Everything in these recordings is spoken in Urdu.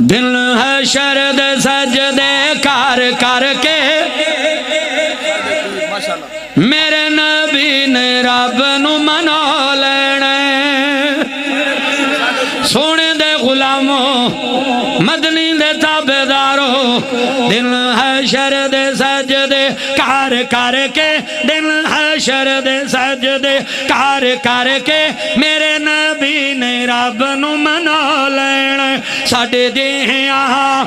دل حشر دے سجدے کر کر کے میرے نبی نے رب نو منا لینا سونے دے غلاموں مدنی دے تابعداروں دل حشر دے سجدے کر کر کے دل حشر دے سجدے کر کر کے میرے نبی نے رب نو منا لینا ساڈے جیہاں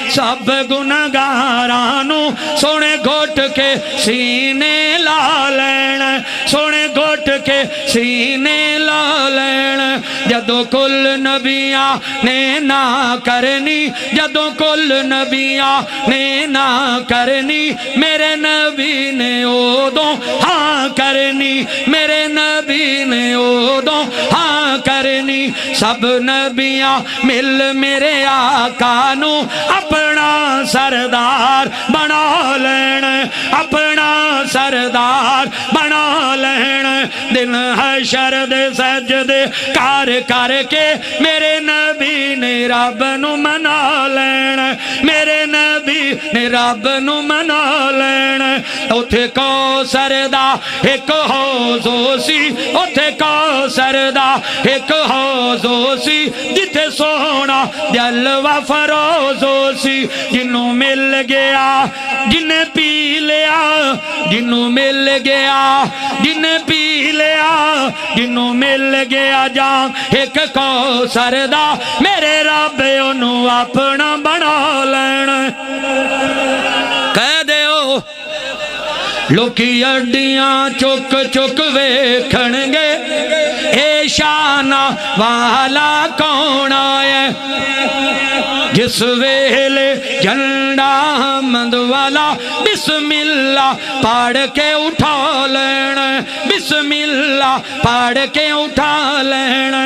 سب گنہگارانو سونے گھٹ کے سینے لا لینا سونے گھٹ کے سینے لا لینا جدو کل نبیاں نے نہ کرنی جدو کل نبیاں نے نہ کرنی میرے نبی نے اودوں ہاں کرنی میرے نبی نے اودوں ہاں کرنی سب نبیاں مل میرے آقا نو اپنا سردار بنا لینا اپنا سردار بنا لینا دل حشر دے سجدے کر کر کے میرے نبی نے رب نو منا لینا میرے نبی نے رب نو منا لینا اوتھے کوثر دا ایک حوض سی اوتھے کوثر دا ایک حوض سی جتھے سونا جلوہ فروز سی جنوں مل گیا جنہیں پی لیا جنوں مل گیا جنہیں پی لیا جنوں مل گیا جام ایک کوثر دا میرے رب انہوں اپنا بنا لینا کہہ دے ہو لوکی اڈیاں چک چک ویکھنگے اے شانہ والا کون آئے جس ویلے جھنڈا حمد والا بسم اللہ پڑھ کے اٹھا لینا بسم اللہ پڑھ کے اٹھا لینا